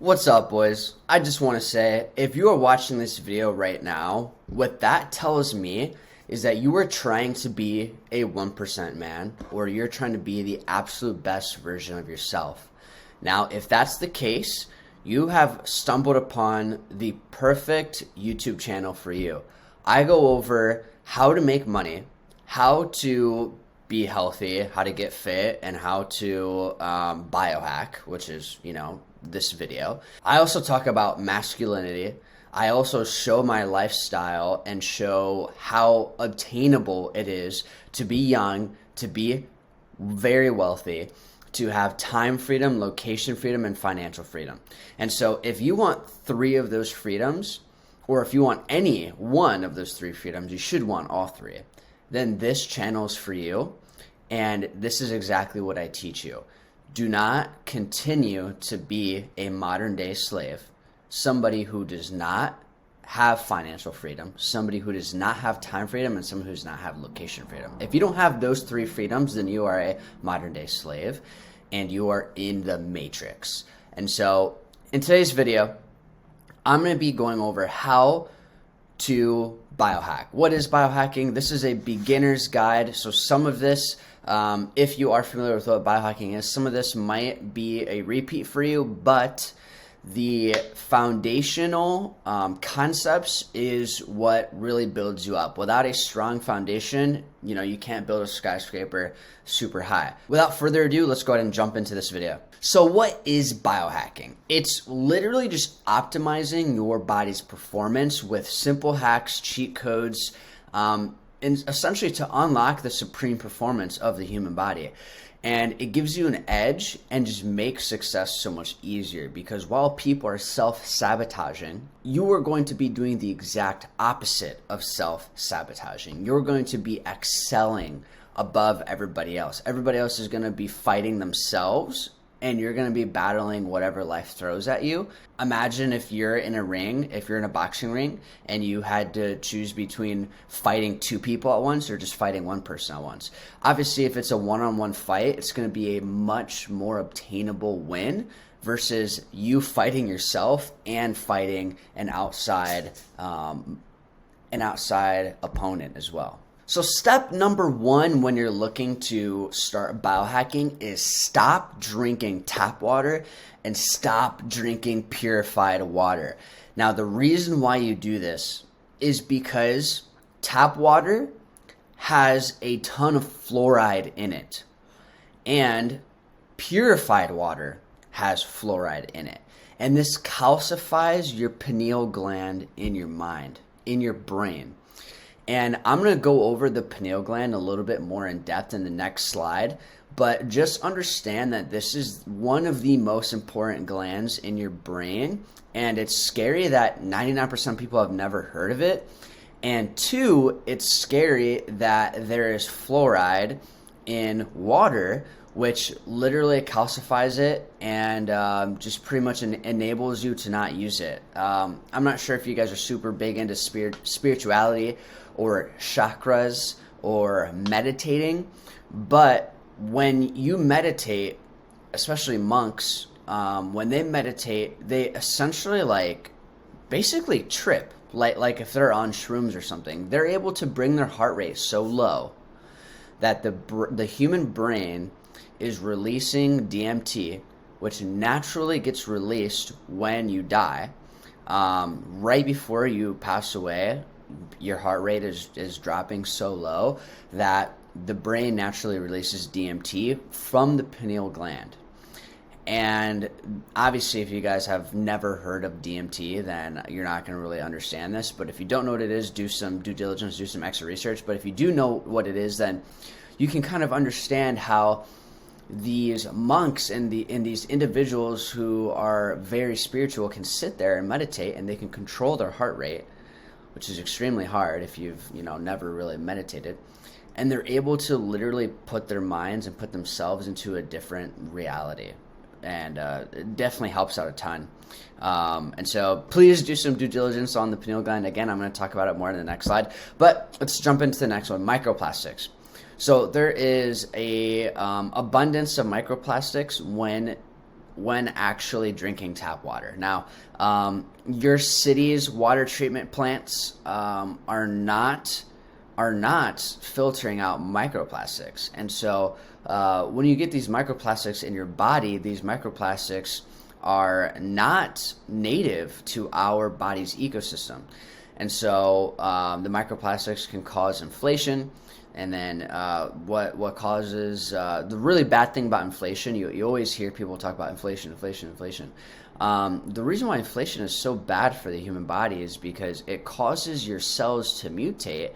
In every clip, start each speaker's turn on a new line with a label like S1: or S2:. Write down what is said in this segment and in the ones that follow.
S1: What's up, boys? I just want to say, if you are watching this video right now, what that tells me is that you are trying to be a 1% man, or you're trying to be the absolute best version of yourself. Now, if that's the case, you have stumbled upon the perfect YouTube channel for you. I go over how to make money, how to be healthy, how to get fit, and how to biohack, which is, this video. I also talk about masculinity. I also show my lifestyle and show how obtainable it is to be young, to be very wealthy, to have time freedom, location freedom, and financial freedom. And so if you want 3 of those freedoms, or if you want any one of those 3 freedoms, you should want all 3, then this channel is for you. And this is exactly what I teach you. Do not continue to be a modern day slave, somebody who does not have financial freedom, somebody who does not have time freedom, and someone who does not have location freedom. If you don't have those 3 freedoms, then you are a modern day slave and you are in the matrix. And so in today's video, I'm going to be going over how to biohack. What is biohacking? This is a beginner's guide. So some of this, if you are familiar with what biohacking is, some of this might be a repeat for you, but the foundational concepts is what really builds you up. Without a strong foundation, you can't build a skyscraper super high. Without further ado, let's go ahead and jump into this video. So what is biohacking? It's literally just optimizing your body's performance with simple hacks, cheat codes, and essentially to unlock the supreme performance of the human body. And it gives you an edge and just makes success so much easier, because while people are self-sabotaging, you are going to be doing the exact opposite of self-sabotaging. You're going to be excelling above everybody else. Everybody else is going to be fighting themselves, and you're going to be battling whatever life throws at you. Imagine if you're in a ring, if you're in a boxing ring, and you had to choose between fighting 2 people at once or just fighting 1 person at once. Obviously, if it's a one-on-one fight, it's going to be a much more obtainable win versus you fighting yourself and fighting an outside opponent as well. So step number 1 when you're looking to start biohacking is stop drinking tap water and stop drinking purified water. Now, the reason why you do this is because tap water has a ton of fluoride in it, and purified water has fluoride in it. And this calcifies your pineal gland in your mind, in your brain. And I'm going to go over the pineal gland a little bit more in depth in the next slide, but just understand that this is one of the most important glands in your brain, and it's scary that 99% of people have never heard of it, and 2, it's scary that there is fluoride in water, which literally calcifies it and just pretty much enables you to not use it. I'm not sure if you guys are super big into spirituality or chakras or meditating, but when you meditate, especially monks, when they meditate, they essentially basically trip, like if they're on shrooms or something. They're able to bring their heart rate so low that the human brain is releasing DMT, which naturally gets released when you die. Right before you pass away, your heart rate is dropping so low that the brain naturally releases DMT from the pineal gland. And obviously, if you guys have never heard of DMT, then you're not going to really understand this. But if you don't know what it is, do some due diligence, do some extra research. But if you do know what it is, then you can kind of understand how these monks and these individuals who are very spiritual can sit there and meditate, and they can control their heart rate, which is extremely hard if you've never really meditated. And they're able to literally put their minds and put themselves into a different reality. And it definitely helps out a ton. And so please do some due diligence on the pineal gland. Again, I'm going to talk about it more in the next slide. But let's jump into the next one, microplastics. So there is a abundance of microplastics when when actually drinking tap water. Now, your city's water treatment plants are not filtering out microplastics. And so when you get these microplastics in your body, these microplastics are not native to our body's ecosystem. And so the microplastics can cause inflation. And then what causes the really bad thing about inflation, you always hear people talk about inflation. The reason why inflation is so bad for the human body is because it causes your cells to mutate,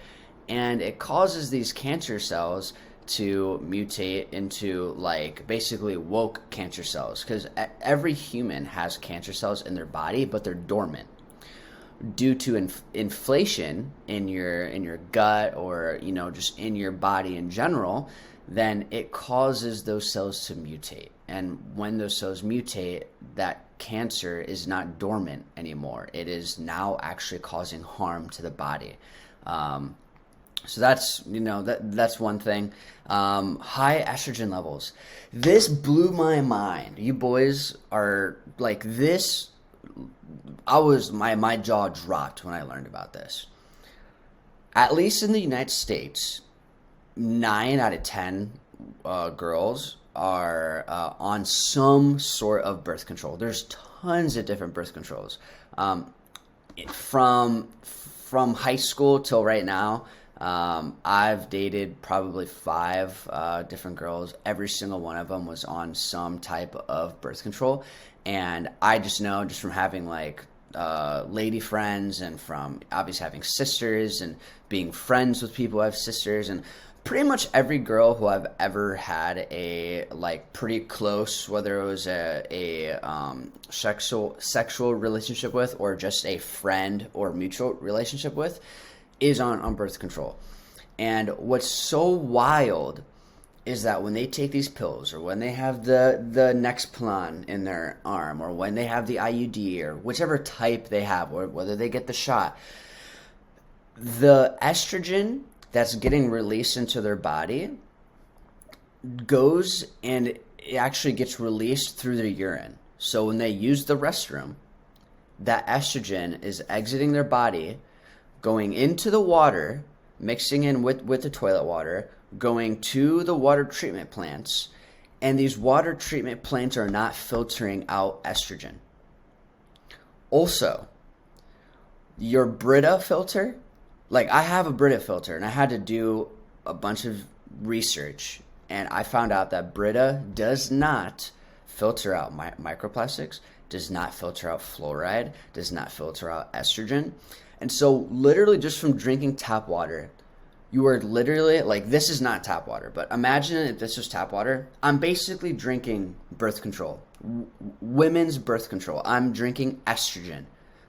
S1: and it causes these cancer cells to mutate into like basically woke cancer cells, because every human has cancer cells in their body, but they're dormant due to inflation in your gut, or just in your body in general. Then it causes those cells to mutate, and when those cells mutate, that cancer is not dormant anymore. It is now actually causing harm to the body. So that's that's one thing. High estrogen levels. This blew my mind. You boys are like this. My jaw dropped when I learned about this. At least in the United States, 9 out of 10 girls are on some sort of birth control. There's tons of different birth controls. From high school till right now, I've dated probably 5 different girls. Every single one of them was on some type of birth control. And I just know, just from having like lady friends, and from obviously having sisters and being friends with people who have sisters, and pretty much every girl who I've ever had a like pretty close, whether it was a sexual relationship with, or just a friend or mutual relationship with, is on birth control. And what's so wild is that when they take these pills, or when they have the Nexplanon in their arm, or when they have the IUD, or whichever type they have, or whether they get the shot, the estrogen that's getting released into their body goes and it actually gets released through their urine. So when they use the restroom, that estrogen is exiting their body, going into the water, mixing in with the toilet water, going to the water treatment plants, and these water treatment plants are not filtering out estrogen. Also, your Brita filter, like I have a Brita filter, and I had to do a bunch of research, and I found out that Brita does not filter out microplastics, does not filter out fluoride, does not filter out estrogen. And so literally just from drinking tap water, you are literally, like, this is not tap water, but imagine if this was tap water. I'm basically drinking birth control, women's birth control. I'm drinking estrogen.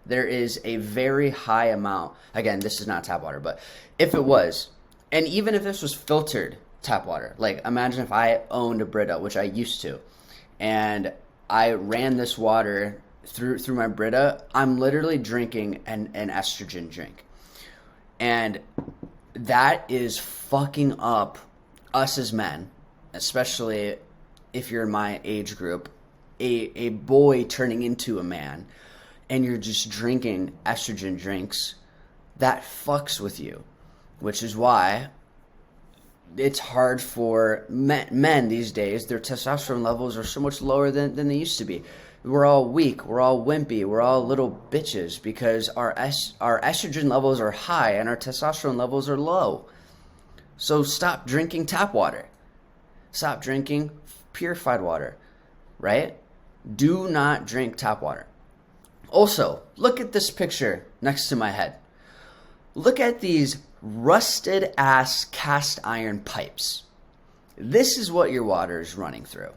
S1: There is a very high amount. Again, this is not tap water, but if it was, and even if this was filtered tap water, like imagine if I owned a Brita, which I used to, and I ran this water through my Brita, I'm literally drinking an estrogen drink. And that is fucking up us as men, especially if you're in my age group, a boy turning into a man, and you're just drinking estrogen drinks. That fucks with you, which is why it's hard for men these days. Their testosterone levels are so much lower than they used to be. We're all weak, we're all wimpy, we're all little bitches because our estrogen levels are high and our testosterone levels are low. So stop drinking tap water. Stop drinking purified water, right? Do not drink tap water. Also, look at this picture next to my head. Look at these rusted ass cast iron pipes. This is what your water is running through.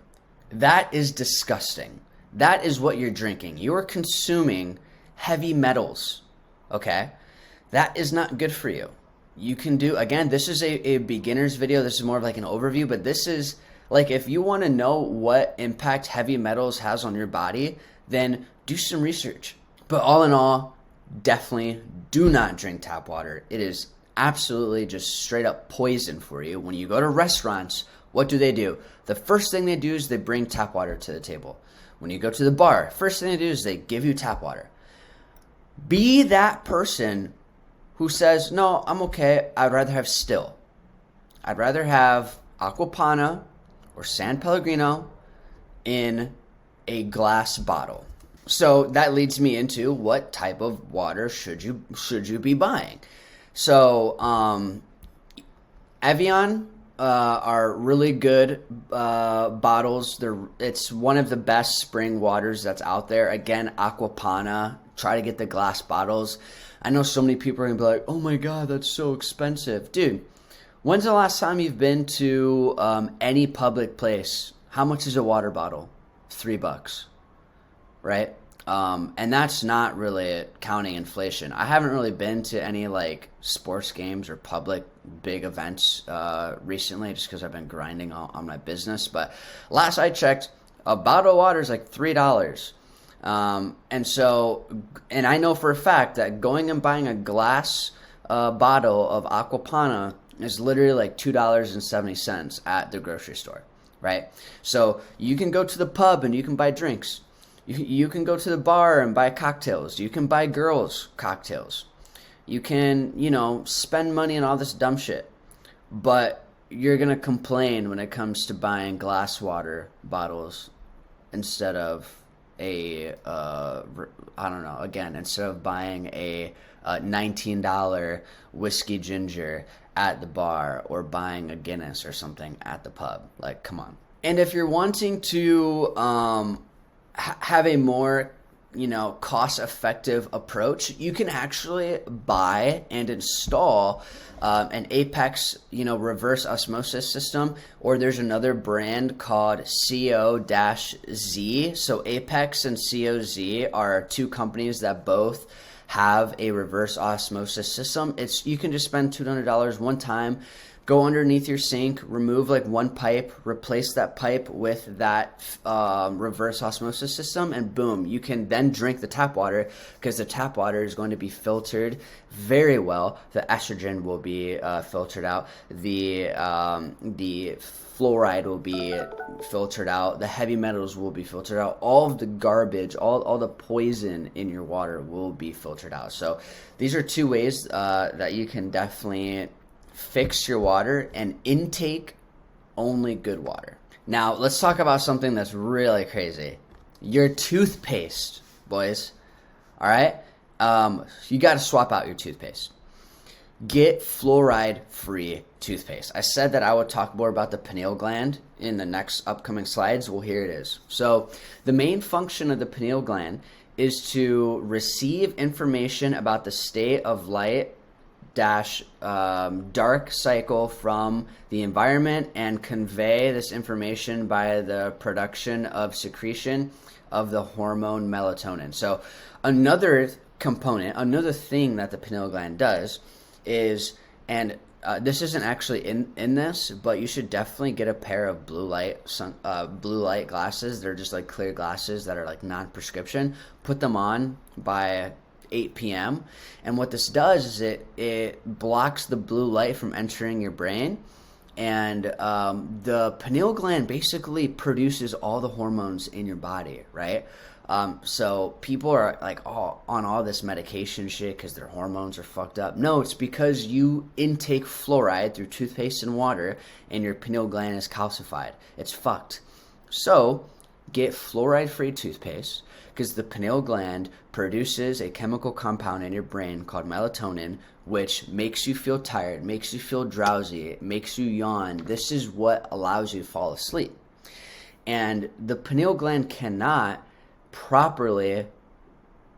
S1: That is disgusting. That is what you're drinking. You are consuming heavy metals, okay? That is not good for you. You can do, again, this is a beginner's video. This is more of like an overview, but this is like, if you want to know what impact heavy metals has on your body, then do some research. But all in all, definitely do not drink tap water. It is absolutely just straight up poison for you. When you go to restaurants, what do? The first thing they do is they bring tap water to the table. When you go to the bar, first thing they do is they give you tap water. Be that person who says, no, I'm okay. I'd rather have still. I'd rather have Aquapana or San Pellegrino in a glass bottle. So that leads me into what type of water should you be buying. So Evian are really good bottles. It's one of the best spring waters that's out there. Again, Aquapana. Try to get the glass bottles. I know so many people are gonna be like, "Oh my God, that's so expensive, dude." When's the last time you've been to any public place? How much is a water bottle? $3, right? And that's not really counting inflation. I haven't really been to any like sports games or public big events recently just because I've been grinding on my business. But last I checked, a bottle of water is like $3. And I know for a fact that going and buying a glass bottle of Aquapana is literally like $2.70 at the grocery store, right? So you can go to the pub and you can buy drinks. You can go to the bar and buy cocktails. You can buy girls cocktails. You can, spend money on all this dumb shit. But you're going to complain when it comes to buying glass water bottles instead of instead of buying a $19 whiskey ginger at the bar or buying a Guinness or something at the pub. Like, come on. And if you're wanting to have a more cost-effective approach, you can actually buy and install an Apex reverse osmosis system, or there's another brand called CO-Z. So Apex and COZ are two companies that both have a reverse osmosis system. You can just spend $200 one time, go underneath your sink, remove like one pipe, replace that pipe with that reverse osmosis system, and boom, you can then drink the tap water because the tap water is going to be filtered very well. The estrogen will be filtered out. The fluoride will be filtered out. The heavy metals will be filtered out. All of the garbage, all the poison in your water will be filtered out. So these are two ways that you can definitely fix your water and intake only good water. Now, let's talk about something that's really crazy. Your toothpaste, boys. All right? You got to swap out your toothpaste. Get fluoride-free toothpaste. I said that I would talk more about the pineal gland in the next upcoming slides. Well, here it is. So the main function of the pineal gland is to receive information about the state of light dark cycle from the environment and convey this information by the production of secretion of the hormone melatonin. So another component, another thing that the pineal gland does is, and this isn't actually in this, but you should definitely get a pair of blue light glasses. They're just like clear glasses that are like non-prescription. Put them on by 8 p.m. And what this does is it blocks the blue light from entering your brain, and the pineal gland basically produces all the hormones in your body, right? So people are like on all this medication shit because their hormones are fucked up. No, it's because you intake fluoride through toothpaste and water and your pineal gland is calcified. It's fucked. So get fluoride-free toothpaste, because the pineal gland produces a chemical compound in your brain called melatonin, which makes you feel tired, makes you feel drowsy, makes you yawn. This is what allows you to fall asleep. And the pineal gland cannot properly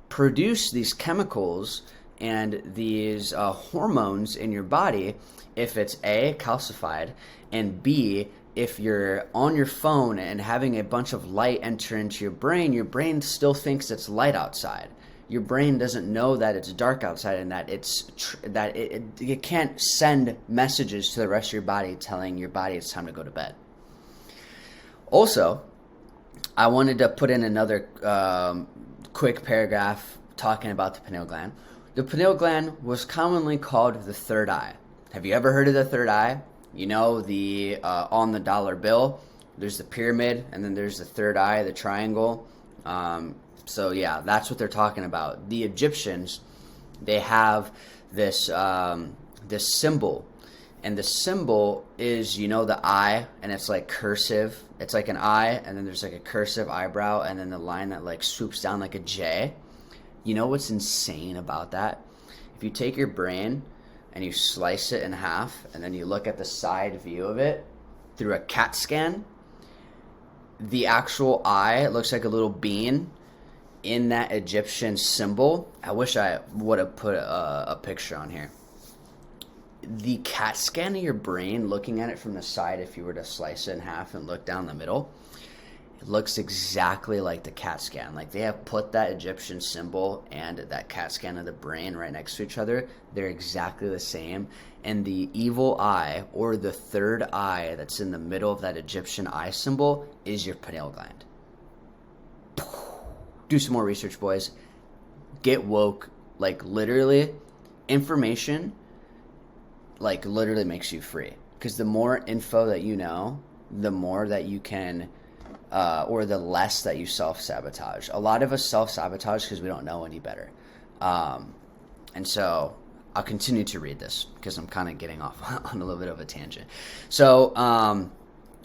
S1: produce these chemicals and these hormones in your body if it's A, calcified, and B, if you're on your phone and having a bunch of light enter into your brain still thinks it's light outside. Your brain doesn't know that it's dark outside and that it can't send messages to the rest of your body telling your body it's time to go to bed. Also, I wanted to put in another quick paragraph talking about the pineal gland. The pineal gland was commonly called the third eye. Have you ever heard of the third eye? You know, the on the dollar bill, there's the pyramid, and then there's the third eye, the triangle. So yeah, that's what they're talking about. The Egyptians, they have this this symbol, and the symbol is, you know, the eye, and it's like cursive. It's like an eye, and then there's like a cursive eyebrow, and then the line that like swoops down like a J. You know what's insane about that? If you take your brain and you slice it in half, and then you look at the side view of it through a CAT scan, the actual eye looks like a little bean in that Egyptian symbol. I wish I would have put a picture on here. The CAT scan of your brain, looking at it from the side, if you were to slice it in half and look down the middle, it looks exactly like the CAT scan. Like, they have put that Egyptian symbol and that CAT scan of the brain right next to each other. They're exactly the same. And the evil eye, or the third eye that's in the middle of that Egyptian eye symbol, is your pineal gland. Do some more research, boys. Get woke. Like, literally, information, like, literally makes you free. Because the more info that you know, the more that you can, or the less that you self-sabotage. A lot of us self-sabotage because we don't know any better. And so I'll continue to read this because I'm kind of getting off on a little bit of a tangent. So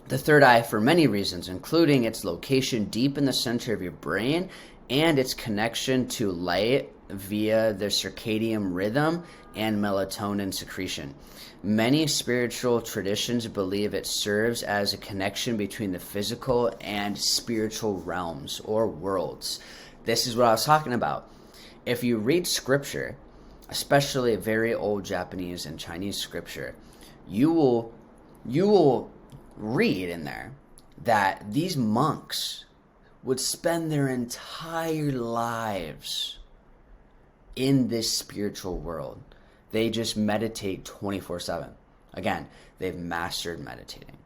S1: the third eye, for many reasons, including its location deep in the center of your brain and its connection to light via the circadian rhythm and melatonin secretion. Many spiritual traditions believe it serves as a connection between the physical and spiritual realms or worlds. This is what I was talking about. If you read scripture, especially very old Japanese and Chinese scripture, you will read in there that these monks would spend their entire lives in this spiritual world. They just meditate 24/7. Again, they've mastered meditating.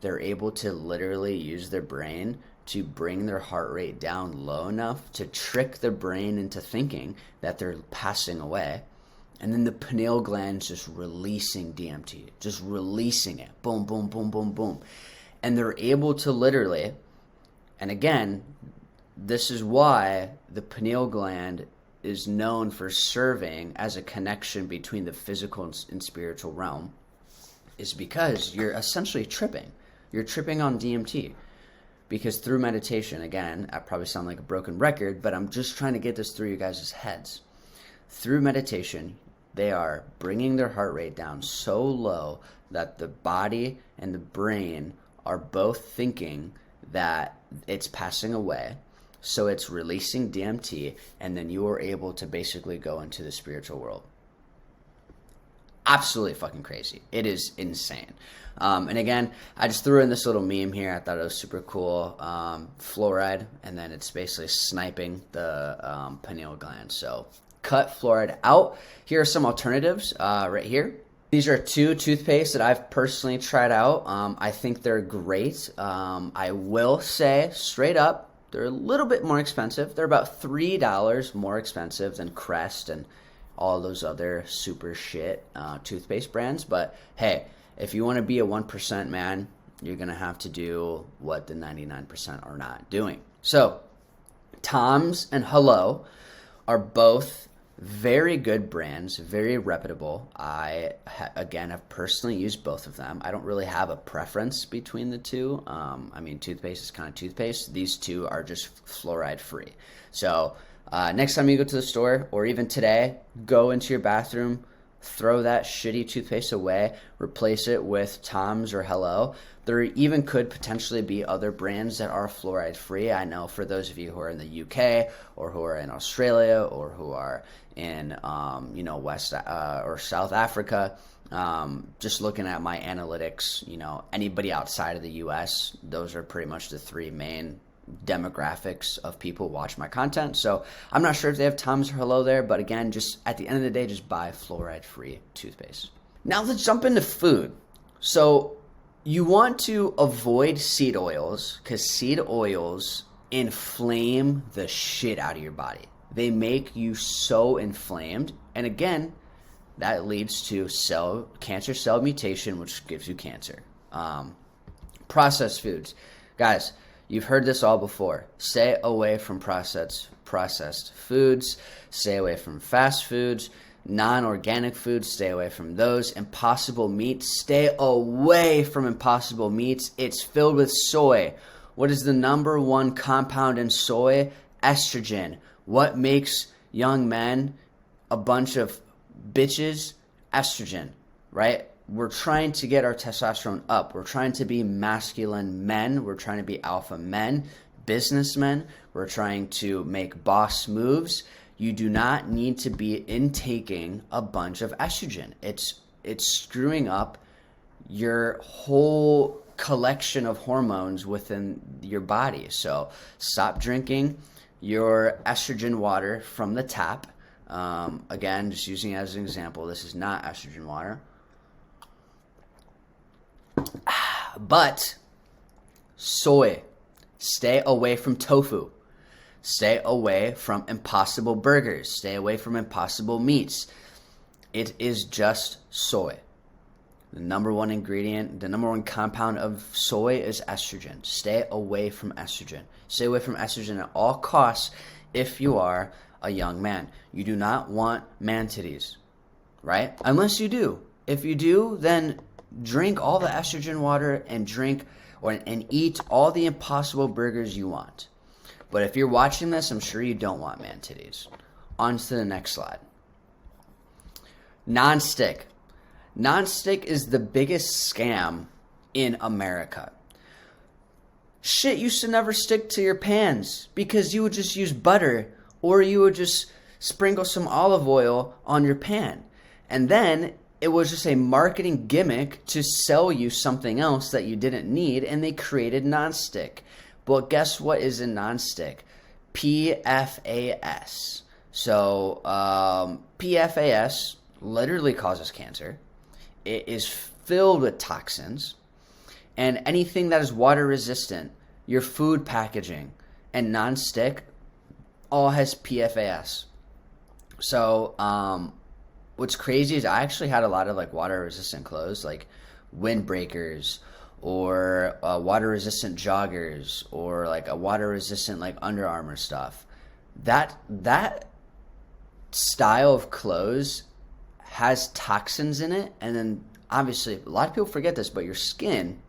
S1: They're able to literally use their brain to bring their heart rate down low enough to trick their brain into thinking that they're passing away. And then the pineal gland's just releasing DMT, just releasing it. Boom, boom, boom, boom, boom. And they're able to literally, and again, this is why the pineal gland is known for serving as a connection between the physical and spiritual realm, is because you're essentially tripping. You're tripping on DMT. Because through meditation, again, I probably sound like a broken record, but I'm just trying to get this through you guys' heads. Through meditation, they are bringing their heart rate down so low that the body and the brain are both thinking that it's passing away. So it's releasing DMT, and then you are able to basically go into the spiritual world. Absolutely fucking crazy. It is insane. And again, I just threw in this little meme here. I thought it was super cool. Fluoride, and then it's basically sniping the pineal gland. So cut fluoride out. Here are some alternatives right here. These are two toothpastes that I've personally tried out. I think they're great. I will say straight up, they're a little bit more expensive. They're about $3 more expensive than Crest and all those other super shit toothpaste brands. But hey, if you want to be a 1% man, you're going to have to do what the 99% are not doing. So Tom's and Hello are both very good brands, very reputable. I, again, have personally used both of them. I don't really have a preference between the two. I mean, toothpaste is kind of toothpaste. These two are just fluoride free. So next time you go to the store, or even today, go into your bathroom, throw that shitty toothpaste away, replace it with Tom's or Hello. There even could potentially be other brands that are fluoride free. I know for those of you who are in the UK or who are in Australia or who are in West or South Africa, just looking at my analytics, anybody outside of the US, those are pretty much the three main demographics of people who watch my content. So I'm not sure if they have Tom's or Hello there, but again, just at the end of the day, just buy fluoride free toothpaste. Now let's jump into food. So you want to avoid seed oils because seed oils inflame the shit out of your body. They make you so inflamed. And again, that leads to cancer cell mutation, which gives you cancer. Processed foods. Guys, you've heard this all before. Stay away from processed foods. Stay away from fast foods. Non-organic foods, stay away from those. Impossible meats, stay away from impossible meats. It's filled with soy. What is the number one compound in soy? Estrogen. What makes young men a bunch of bitches? Estrogen, right? We're trying to get our testosterone up. We're trying to be masculine men. We're trying to be alpha men, businessmen. We're trying to make boss moves. You do not need to be intaking a bunch of estrogen. It's screwing up your whole collection of hormones within your body. So stop drinking your estrogen water from the tap. Again, just using it as an example, this is not estrogen water. But soy, stay away from tofu. Stay away from impossible burgers. Stay away from impossible meats. It is just soy. The number one ingredient, the number one compound of soy is estrogen. Stay away from estrogen. Stay away from estrogen at all costs if you are a young man. You do not want man titties, right? Unless you do. If you do, then drink all the estrogen water and eat all the impossible burgers you want. But if you're watching this, I'm sure you don't want man titties. On to the next slide. Non-stick. Non-stick is the biggest scam in America. Shit used to never stick to your pans because you would just use butter or you would just sprinkle some olive oil on your pan. And then it was just a marketing gimmick to sell you something else that you didn't need, and they created non-stick. But guess what is in non-stick? PFAS. So PFAS literally causes cancer. It is filled with toxins. And anything that is water resistant, your food packaging, and non-stick all has PFAS. So what's crazy is I actually had a lot of like water resistant clothes, like windbreakers, or water resistant joggers, or like a water resistant like Under Armour stuff. That style of clothes has toxins in it. And then obviously a lot of people forget this, but your skin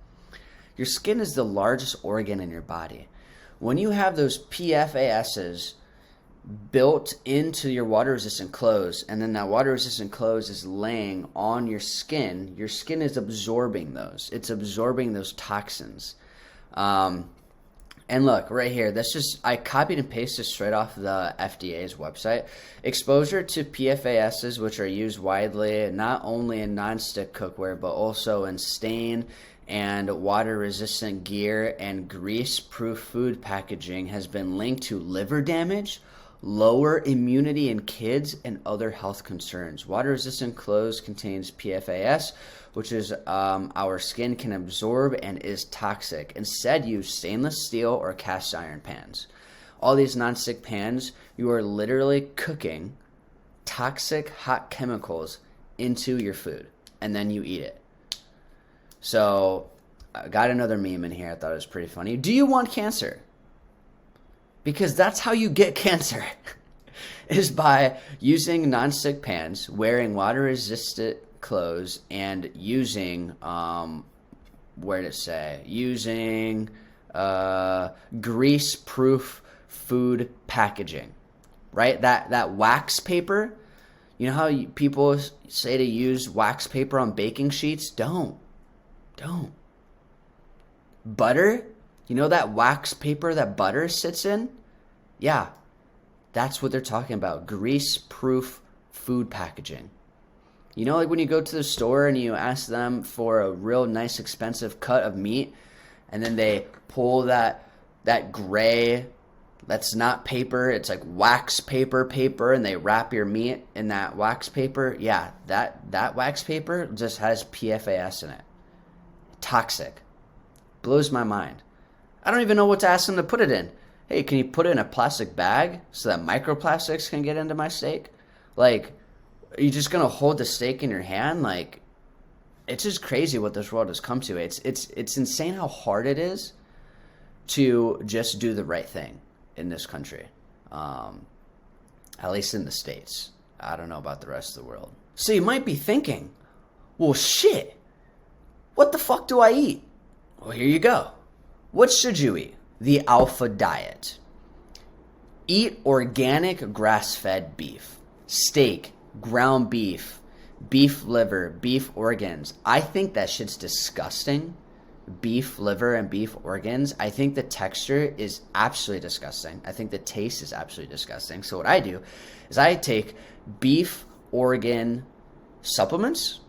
S1: is the largest organ in your body. When you have those PFASs built into your water resistant clothes, and then that water resistant clothes is laying on your skin is absorbing those. It's absorbing those toxins. And look right here, I copied and pasted straight off the FDA's website. Exposure to PFASs, which are used widely not only in non-stick cookware but also in stain and water resistant gear and grease proof food packaging, has been linked to liver damage, lower immunity in kids, and other health concerns. Water-resistant clothes contains PFAS, which is our skin can absorb and is toxic. Instead, use stainless steel or cast iron pans. All these non-stick pans, you are literally cooking toxic hot chemicals into your food, and then you eat it. So, I got another meme in here. I thought it was pretty funny. Do you want cancer? Because that's how you get cancer, is by using non-stick pans, wearing water-resistant clothes, and using, using grease-proof food packaging, right? That wax paper, you know how people say to use wax paper on baking sheets? Don't. Butter, you know that wax paper that butter sits in? Yeah, that's what they're talking about. Grease-proof food packaging. You know, like when you go to the store and you ask them for a real nice expensive cut of meat, and then they pull that gray, that's not paper, it's like wax paper, and they wrap your meat in that wax paper. Yeah, that wax paper just has PFAS in it. Toxic. Blows my mind. I don't even know what to ask them to put it in. Hey, can you put it in a plastic bag so that microplastics can get into my steak? Like, are you just going to hold the steak in your hand? Like, it's just crazy what this world has come to. It's insane how hard it is to just do the right thing in this country, at least in the States. I don't know about the rest of the world. So you might be thinking, well, shit, what the fuck do I eat? Well, here you go. What should you eat? The Alpha Diet. Eat organic grass-fed beef, steak, ground beef, beef liver, beef organs. I think that shit's disgusting. Beef liver and beef organs. I think the texture is absolutely disgusting. I think the taste is absolutely disgusting. So what I do is I take beef organ supplements.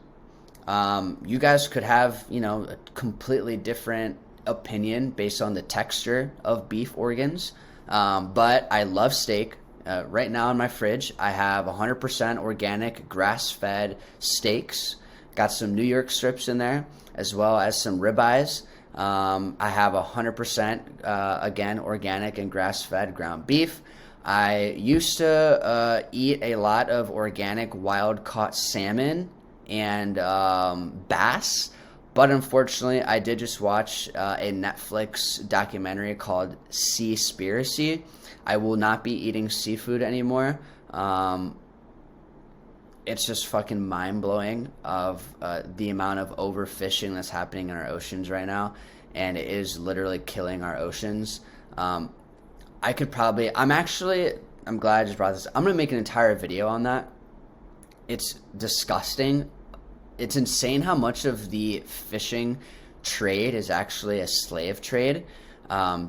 S1: You guys could have, a completely different opinion based on the texture of beef organs. But I love steak. Right now in my fridge, I have 100% organic grass-fed steaks. Got some New York strips in there, as well as some ribeyes. I have 100%, again, organic and grass-fed ground beef. I used to eat a lot of organic wild-caught salmon and bass. But unfortunately, I did just watch a Netflix documentary called Seaspiracy. I will not be eating seafood anymore. It's just fucking mind-blowing of the amount of overfishing that's happening in our oceans right now. And it is literally killing our oceans. I'm glad I just brought this. I'm going to make an entire video on that. It's disgusting. It's insane how much of the fishing trade is actually a slave trade.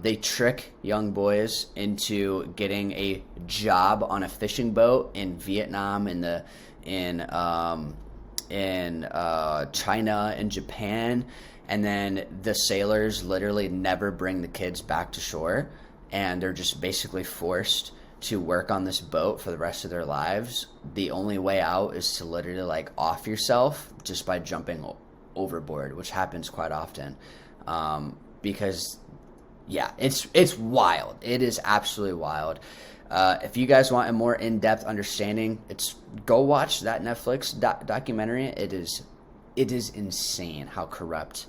S1: They trick young boys into getting a job on a fishing boat in Vietnam, in China and Japan, and then the sailors literally never bring the kids back to shore, and they're just basically forced to work on this boat for the rest of their lives. The only way out is to literally off yourself just by jumping overboard, which happens quite often. Because yeah, it's wild. It is absolutely wild. If you guys want a more in-depth understanding, go watch that Netflix documentary. It is insane how corrupt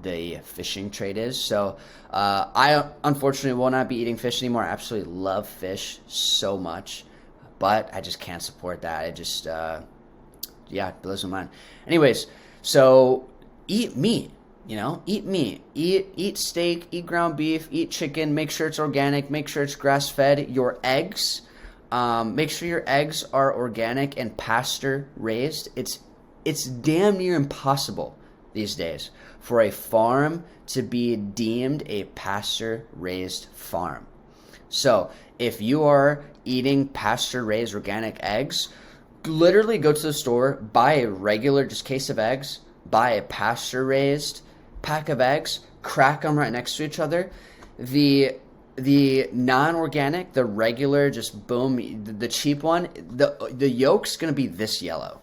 S1: the fishing trade is. So I unfortunately will not be eating fish anymore. I absolutely love fish so much, but I just can't support that. It just it blows my mind. Anyways, so eat meat. Eat meat, eat steak, eat ground beef, eat chicken. Make sure it's organic. Make sure it's grass fed. Your eggs, make sure your eggs are organic and pasture raised. It's damn near impossible these days for a farm to be deemed a pasture raised farm. So if you are eating pasture raised organic eggs, literally go to the store, buy a regular just case of eggs, buy a pasture raised pack of eggs, crack them right next to each other. The non-organic, the regular, just boom, the cheap one, the yolk's gonna be this yellow.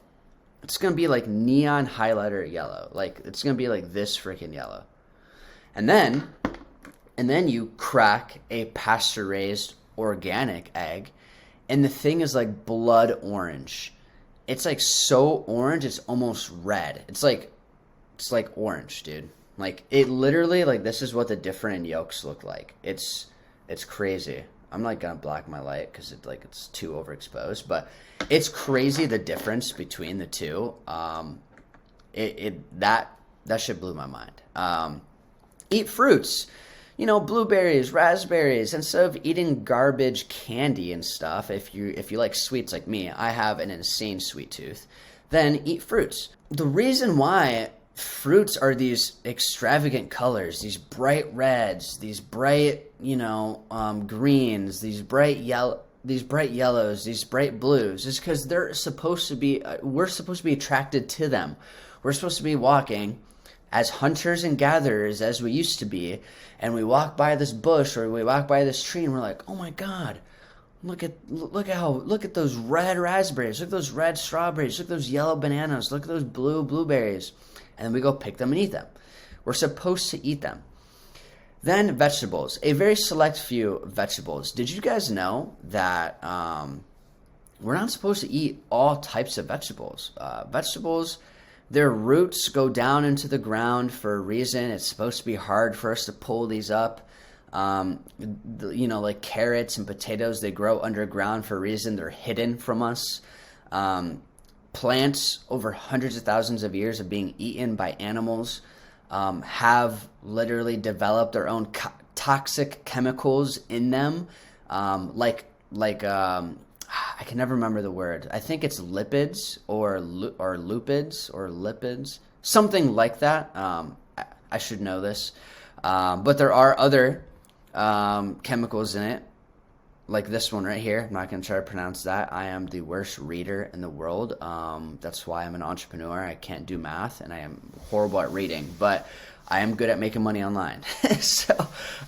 S1: It's gonna be like neon highlighter yellow. It's gonna be like this freaking yellow. And then you crack a pasture-raised organic egg, and the thing is like blood orange. It's like so orange, it's almost red. It's like orange, dude. It literally, this is what the different yolks look like. It's crazy. I'm not gonna block my light because it's too overexposed, but it's crazy the difference between the two. That shit blew my mind. Eat fruits, blueberries, raspberries, instead of eating garbage candy and stuff. If you like sweets like me, I have an insane sweet tooth. Then eat fruits. The reason why fruits are these extravagant colors, these bright reds, these bright, greens, these bright yellows, these bright blues, is because we're supposed to be attracted to them. We're supposed to be walking as hunters and gatherers as we used to be, and we walk by this bush or we walk by this tree and we're like, oh my God, look at those red raspberries, look at those red strawberries, look at those yellow bananas, look at those blue blueberries. And then we go pick them and eat them. We're supposed to eat them. Then vegetables, a very select few vegetables. Did you guys know that we're not supposed to eat all types of vegetables? Vegetables, their roots go down into the ground for a reason. It's supposed to be hard for us to pull these up. Like carrots and potatoes, they grow underground for a reason. They're hidden from us. Plants over hundreds of thousands of years of being eaten by animals have literally developed their own toxic chemicals in them, I can never remember the word. I think it's lipids or lipids, something like that. I should know this, but there are other chemicals in it, like this one right here. I'm not going to try to pronounce that. I am the worst reader in the world. That's why I'm an entrepreneur. I can't do math, and I am horrible at reading, but I am good at making money online. So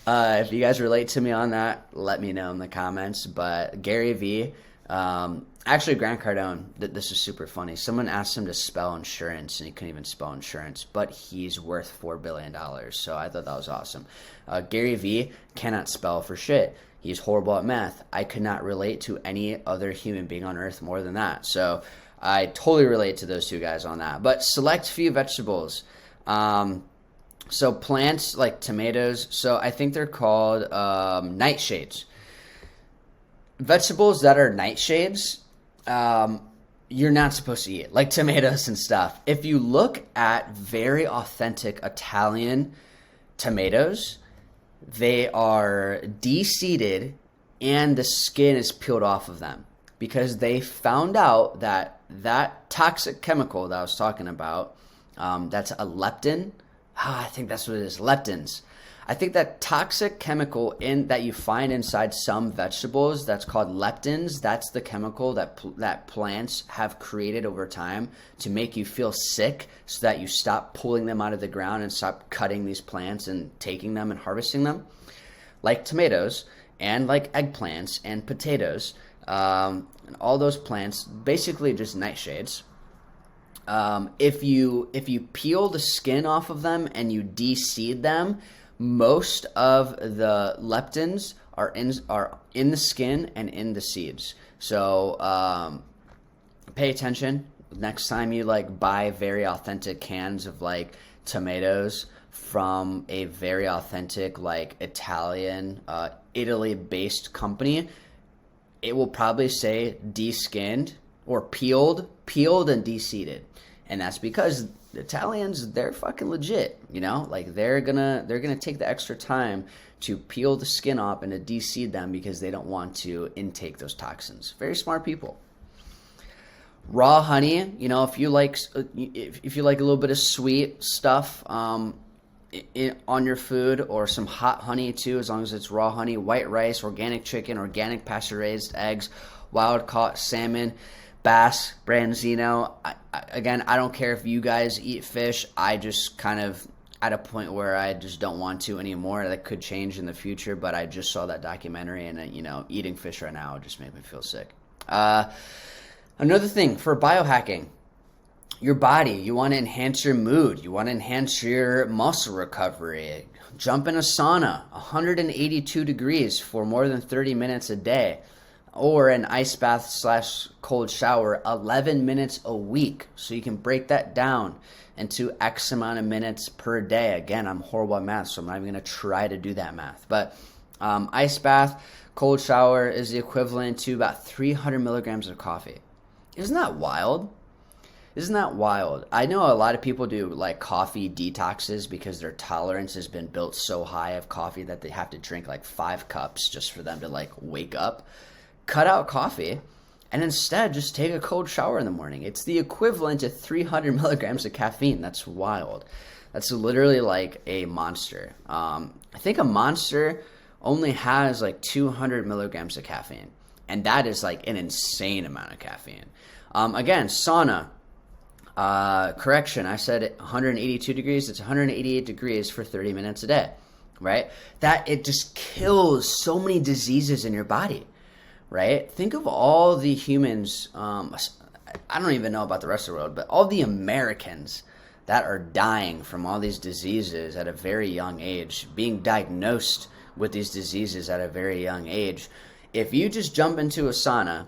S1: if you guys relate to me on that, let me know in the comments. But Gary Vee, actually Grant Cardone, this is super funny. Someone asked him to spell insurance, and he couldn't even spell insurance, but he's worth $4 billion. So I thought that was awesome. Gary Vee cannot spell for shit. He's horrible at math. I could not relate to any other human being on earth more than that. So I totally relate to those two guys on that. But select few vegetables. So plants like tomatoes, so I think they're called nightshades. Vegetables that are nightshades, you're not supposed to eat, like tomatoes and stuff. If you look at very authentic Italian tomatoes, they are de-seeded and the skin is peeled off of them because they found out that that toxic chemical that I was talking about, that's a leptin. I think that's what it is, leptins. I think that toxic chemical that you find inside some vegetables that's called leptins, that's the chemical that plants have created over time to make you feel sick so that you stop pulling them out of the ground and stop cutting these plants and taking them and harvesting them. Like tomatoes and like eggplants and potatoes, and all those plants, basically just nightshades. If you peel the skin off of them and you de-seed them, most of the leptins are in the skin and in the seeds. So pay attention next time you like buy very authentic cans of like tomatoes from a very authentic like Italian, Italy-based company. It will probably say de-skinned or peeled and de-seeded. And that's because the Italians, they're fucking legit, like they're gonna take the extra time to peel the skin off and to de-seed them because they don't want to intake those toxins. Very smart people. Raw honey, if you like a little bit of sweet stuff on your food, or some hot honey too, as long as it's raw honey, white rice, organic chicken, organic pasture-raised eggs, wild-caught salmon, bass, branzino. I don't care if you guys eat fish. I just kind of at a point where I just don't want to anymore. That could change in the future, but I just saw that documentary, and eating fish right now just made me feel sick. Another thing for biohacking, your body, you want to enhance your mood, you want to enhance your muscle recovery. Jump in a sauna, 182 degrees for more than 30 minutes a day. Or an ice bath / cold shower 11 minutes a week. So you can break that down into X amount of minutes per day. Again, I'm horrible at math, so I'm not even going to try to do that math. But ice bath, cold shower is the equivalent to about 300 milligrams of coffee. Isn't that wild? Isn't that wild? I know a lot of people do like coffee detoxes because their tolerance has been built so high of coffee that they have to drink like 5 cups just for them to like wake up. Cut out coffee and instead just take a cold shower in the morning. It's the equivalent to 300 milligrams of caffeine. That's wild. That's literally like a monster. I think a monster only has like 200 milligrams of caffeine, and that is like an insane amount of caffeine. Again, sauna. Correction, I said 182 degrees. It's 188 degrees for 30 minutes a day, right? That it just kills so many diseases in your body. Right? Think of all the humans, I don't even know about the rest of the world, but all the Americans that are dying from all these diseases at a very young age, being diagnosed with these diseases at a very young age. If you just jump into a sauna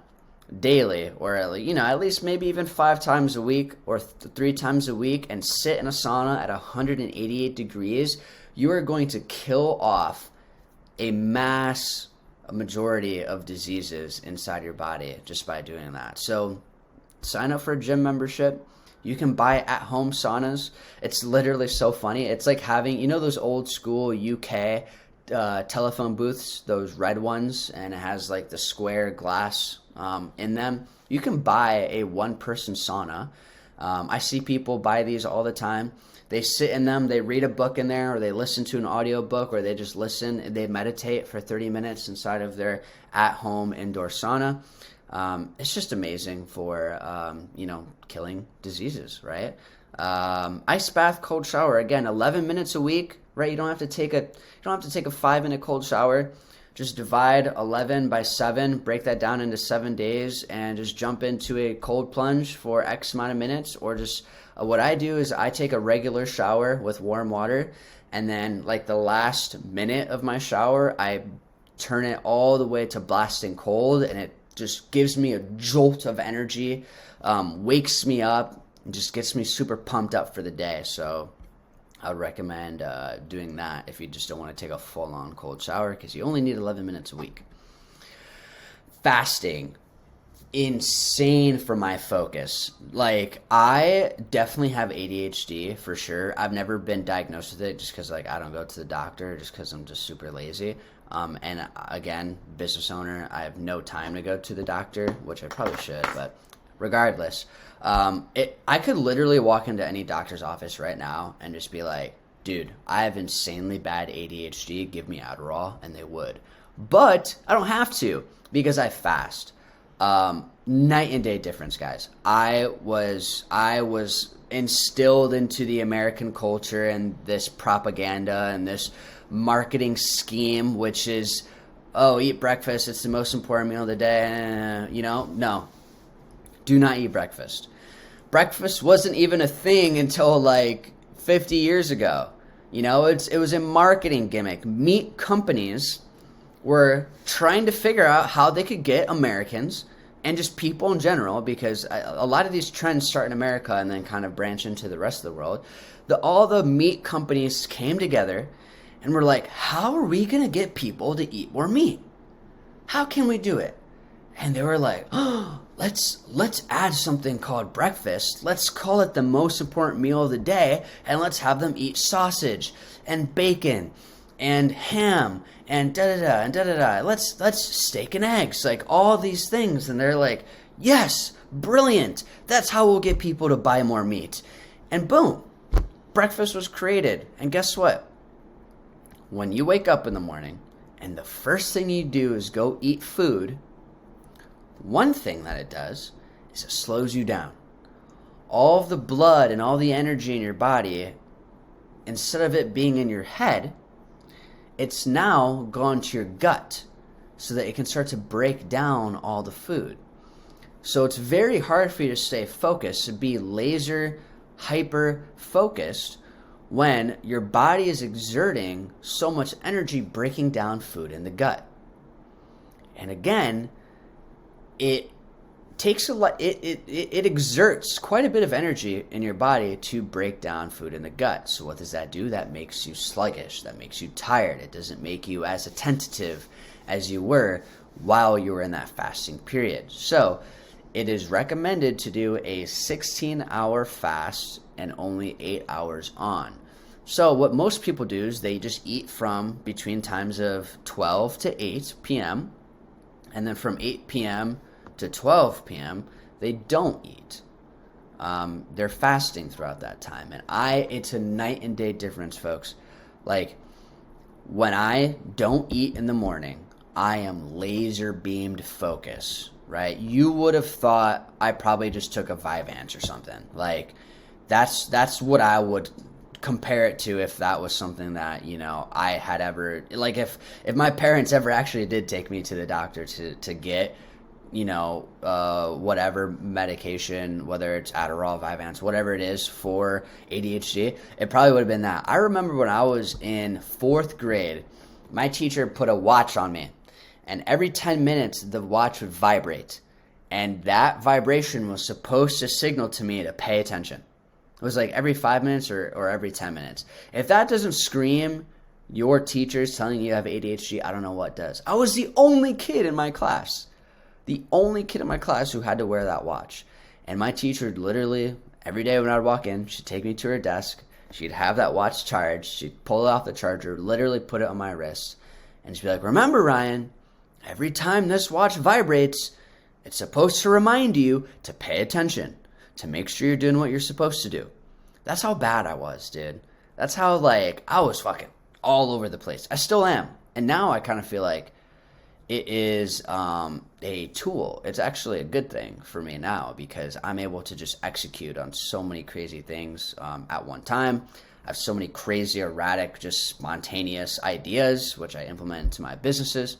S1: daily, or at least maybe even 5 times a week or 3 times a week, and sit in a sauna at 188 degrees, you are going to kill off a majority of diseases inside your body just by doing that. So sign up for a gym membership. You can buy at-home saunas. It's literally so funny. It's like having, those old school UK telephone booths, those red ones, and it has like the square glass in them. You can buy a one-person sauna. I see people buy these all the time. They sit in them, they read a book in there, or they listen to an audio book, or they just listen, they meditate for 30 minutes inside of their at-home indoor sauna. It's just amazing for, killing diseases, right? Ice bath, cold shower, again, 11 minutes a week, right? You don't have to take a 5-minute cold shower. Just divide 11 by 7, break that down into 7 days, and just jump into a cold plunge for X amount of minutes. Or just what I do is I take a regular shower with warm water, and then like the last minute of my shower, I turn it all the way to blasting cold, and it just gives me a jolt of energy, wakes me up, and just gets me super pumped up for the day. So I would recommend doing that if you just don't want to take a full-on cold shower, because you only need 11 minutes a week. Fasting, insane for my focus. Like, I definitely have ADHD for sure. I've never been diagnosed with it just because I don't go to the doctor, just because I'm just super lazy. And again, business owner, I have no time to go to the doctor, which I probably should, but regardless, I could literally walk into any doctor's office right now and just be like, dude, I have insanely bad ADHD, give me Adderall, and they would. But I don't have to, because I fast. Night and day difference, guys. I was instilled into the American culture and this propaganda and this marketing scheme, which is, eat breakfast, it's the most important meal of the day. No. Do not eat breakfast. Breakfast wasn't even a thing until 50 years ago. It was a marketing gimmick. Meat companies were trying to figure out how they could get Americans and just people in general, because a lot of these trends start in America and then kind of branch into the rest of the world. All the meat companies came together and were like, how are we going to get people to eat more meat? How can we do it? And they were like, let's add something called breakfast. Let's call it the most important meal of the day, and let's have them eat sausage and bacon and ham and da-da-da and da-da-da. Let's steak and eggs, like all these things. And they're like, yes, brilliant. That's how we'll get people to buy more meat. And boom, breakfast was created. And guess what? When you wake up in the morning and the first thing you do is go eat food, one thing that it does is it slows you down. All of the blood and all the energy in your body, instead of it being in your head, it's now gone to your gut so that it can start to break down all the food. So it's very hard for you to stay focused, to be laser, hyper focused when your body is exerting so much energy breaking down food in the gut. And again, it takes a lot, it exerts quite a bit of energy in your body to break down food in the gut. So what does that do? That makes you sluggish. That makes you tired. It doesn't make you as attentive as you were while you were in that fasting period. So it is recommended to do a 16-hour fast and only 8 hours on. So what most people do is they just eat from between times of 12 to 8 p.m. and then from 8 p.m. to 12 p.m. they don't eat. They're fasting throughout that time. And it's a night and day difference, folks. Like, when I don't eat in the morning, I am laser beamed focus, right? You would have thought I probably just took a Vyvanse or something. Like, that's what I would compare it to if that was something that, I had ever, like, if my parents ever actually did take me to the doctor to get, whatever medication, whether it's Adderall, Vyvanse, whatever it is for ADHD, it probably would have been that. I remember when I was in 4th grade, my teacher put a watch on me, and every 10 minutes the watch would vibrate, and that vibration was supposed to signal to me to pay attention. It was like every 5 minutes or every 10 minutes. If that doesn't scream your teacher's telling you have ADHD, I don't know what does. I was the only kid in my class. The only kid in my class who had to wear that watch. And my teacher literally, every day when I would walk in, she'd take me to her desk. She'd have that watch charged. She'd pull it off the charger, literally put it on my wrist. And she'd be like, remember, Ryan, every time this watch vibrates, it's supposed to remind you to pay attention, to make sure you're doing what you're supposed to do. That's how bad I was, dude. That's how, I was fucking all over the place. I still am. And now I kind of feel like it is a tool. It's actually a good thing for me now because I'm able to just execute on so many crazy things at one time. I have so many crazy, erratic, just spontaneous ideas, which I implement into my businesses.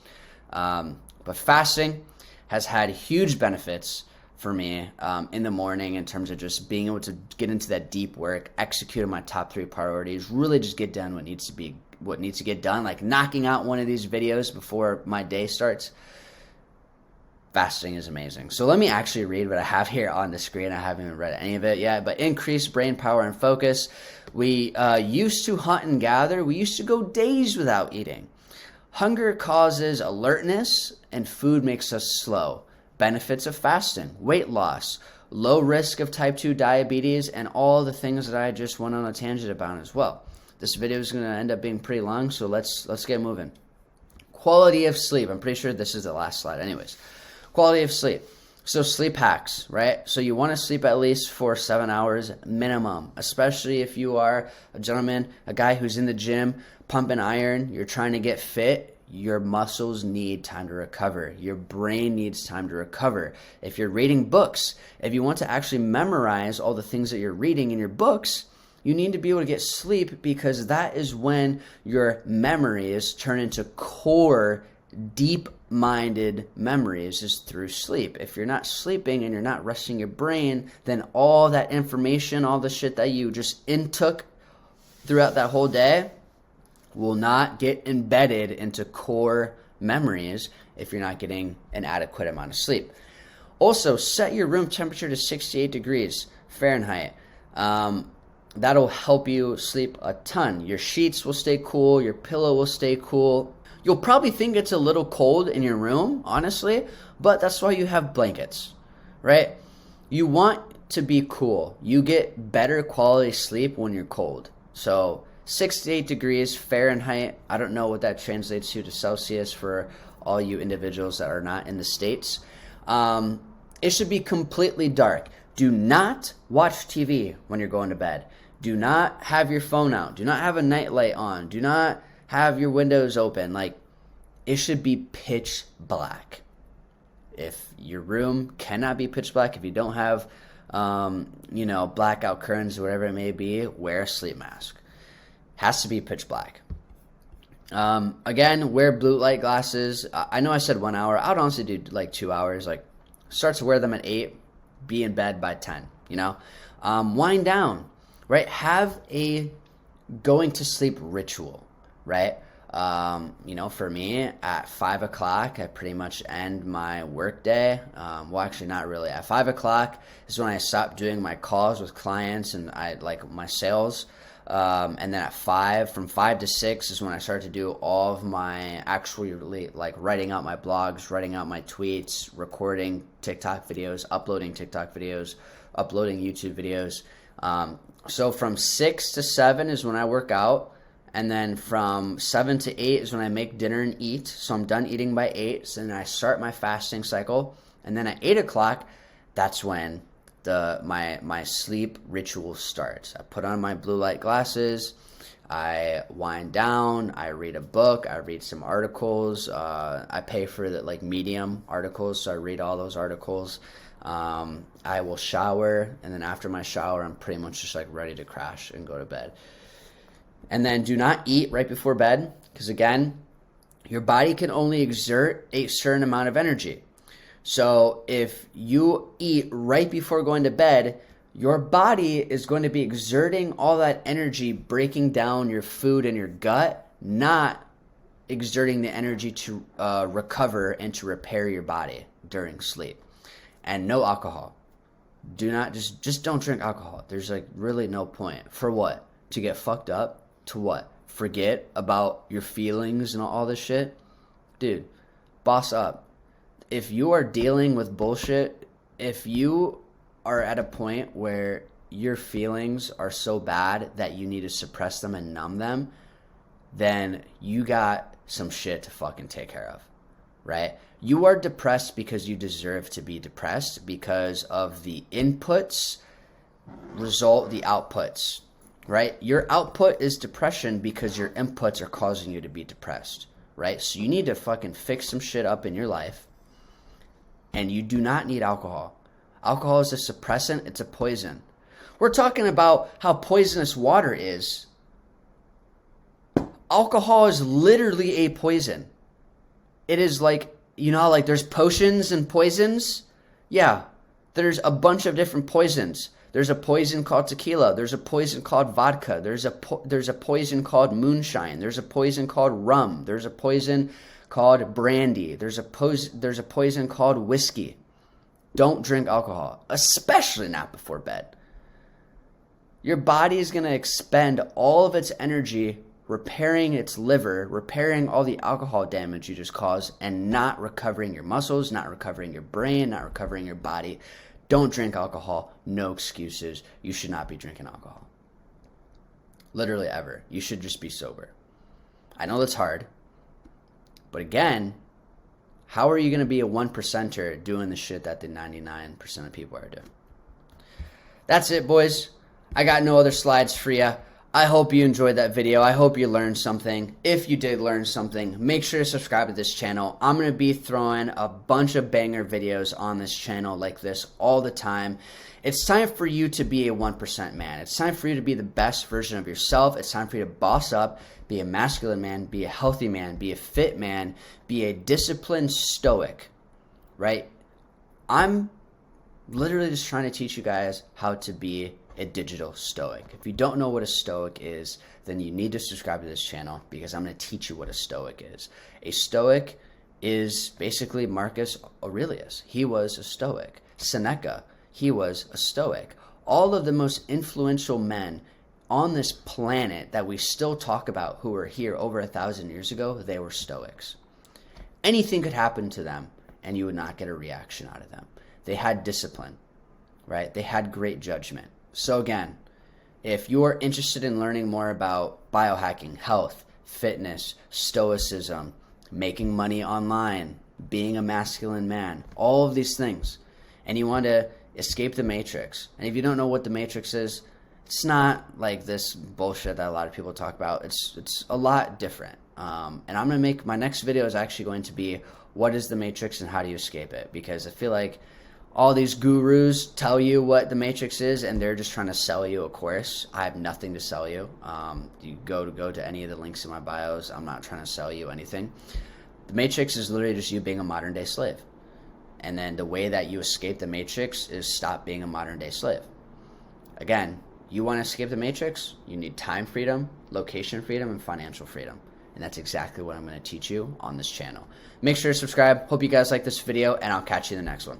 S1: But fasting has had huge benefits for me in the morning in terms of just being able to get into that deep work, execute on my top 3 priorities, really just get done what needs to get done, like knocking out one of these videos before my day starts. Fasting is amazing. So let me actually read what I have here on the screen. I haven't even read any of it yet, but increase brain power and focus. We used to hunt and gather. We used to go days without eating. Hunger causes alertness and food makes us slow. Benefits of fasting, weight loss, low risk of type 2 diabetes, and all the things that I just went on a tangent about as well. This video is going to end up being pretty long, so let's get moving. Quality of sleep. I'm pretty sure this is the last slide. Anyways, quality of sleep. So sleep hacks, right? So you want to sleep at least for 7 hours minimum, especially if you are a gentleman, a guy who's in the gym, pumping iron, you're trying to get fit. Your muscles need time to recover. Your brain needs time to recover. If you're reading books, if you want to actually memorize all the things that you're reading in your books, you need to be able to get sleep because that is when your memories turn into core, deep-minded memories is through sleep. If you're not sleeping and you're not resting your brain, then all that information, all the shit that you just intook throughout that whole day will not get embedded into core memories if you're not getting an adequate amount of sleep. Also, set your room temperature to 68 degrees Fahrenheit. That'll help you sleep a ton. Your sheets will stay cool. Your pillow will stay cool. You'll probably think it's a little cold in your room, honestly, but that's why you have blankets, right? You want to be cool. You get better quality sleep when you're cold. So 68 degrees Fahrenheit. I don't know what that translates to Celsius for all you individuals that are not in the States. It should be completely dark. Do not watch TV when you're going to bed. Do not have your phone out. Do not have a nightlight on. Do not have your windows open. It should be pitch black. If your room cannot be pitch black, if you don't have, blackout curtains or whatever it may be, wear a sleep mask. Has to be pitch black. Again, wear blue light glasses. I know I said 1 hour. I would honestly do 2 hours. Start to wear them at 8. Be in bed by 10. Wind down. Right? Have a going to sleep ritual. Right? For me, at 5 o'clock, I pretty much end my work day. Well, actually, not really. At 5 o'clock is when I stop doing my calls with clients and my sales. And then from 5 to 6 is when I start to do all of my actually writing out my blogs, writing out my tweets, recording TikTok videos, uploading TikTok videos, uploading YouTube videos. So from 6 to 7 is when I work out. And then from 7 to 8 is when I make dinner and eat. So I'm done eating by 8. So then I start my fasting cycle. And then at 8 o'clock, that's when my sleep ritual starts. I put on my blue light glasses, I wind down, I read a book, I read some articles, I pay for the Medium articles, so I read all those articles. I will shower, and then after my shower, I'm pretty much just ready to crash and go to bed. And then do not eat right before bed, because again, your body can only exert a certain amount of energy. So if you eat right before going to bed, your body is going to be exerting all that energy, breaking down your food in your gut, not exerting the energy to recover and to repair your body during sleep. And no alcohol. Do not, just don't drink alcohol. There's really no point. For what? To get fucked up? To what? forget about your feelings and all this shit, dude, boss up. If you are dealing with bullshit, if you are at a point where your feelings are so bad that you need to suppress them and numb them, then you got some shit to fucking take care of, right? You are depressed because you deserve to be depressed because of the inputs result the outputs, right? Your output is depression because your inputs are causing you to be depressed, right? So you need to fucking fix some shit up in your life, and you do not need alcohol. Alcohol is a suppressant. It's a poison. We're talking about how poisonous water is. Alcohol is literally a poison. It is like, you know, like there's potions and poisons. Yeah, there's a bunch of different poisons. There's a poison called tequila. There's a poison called vodka. There's a poison called moonshine. There's a poison called rum. There's a poison called brandy. There's a poison called whiskey. Don't drink alcohol, especially not before bed. Your body is going to expend all of its energy repairing its liver, repairing all the alcohol damage you just caused, and not recovering your muscles, not recovering your brain, not recovering your body. Don't drink alcohol. No excuses. You should not be drinking alcohol. Literally ever. You should just be sober. I know that's hard. But again, how are you going to be a 1%er doing the shit that the 99% of people are doing? That's it, boys. I got no other slides for you. I hope you enjoyed that video. I hope you learned something. If you did learn something, make sure to subscribe to this channel. I'm going to be throwing a bunch of banger videos on this channel like this all the time. It's time for you to be a 1% man. It's time for you to be the best version of yourself. It's time for you to boss up, be a masculine man, be a healthy man, be a fit man, be a disciplined stoic, right? I'm literally just trying to teach you guys how to be a digital stoic. If you don't know what a stoic is, then you need to subscribe to this channel because I'm going to teach you what a stoic is. A stoic is basically Marcus Aurelius. He was a stoic. Seneca, he was a stoic. All of the most influential men on this planet that we still talk about who were here over 1,000 years ago, they were stoics. Anything could happen to them and you would not get a reaction out of them. They had discipline, right? They had great judgment. So again, if you're interested in learning more about biohacking, health, fitness, stoicism, making money online, being a masculine man, all of these things, and you want to escape the matrix, and if you don't know what the matrix is, it's not like this bullshit that a lot of people talk about. It's a lot different. And I'm going to make my next video is actually going to be what is the matrix and how do you escape it? Because I feel like all these gurus tell you what the matrix is and they're just trying to sell you a course. I have nothing to sell you. You go to any of the links in my bios. I'm not trying to sell you anything. The matrix is literally just you being a modern day slave. And then the way that you escape the matrix is stop being a modern day slave. Again, you want to escape the matrix, you need time freedom, location freedom, and financial freedom. And that's exactly what I'm going to teach you on this channel. Make sure to subscribe. Hope you guys like this video, and I'll catch you in the next one.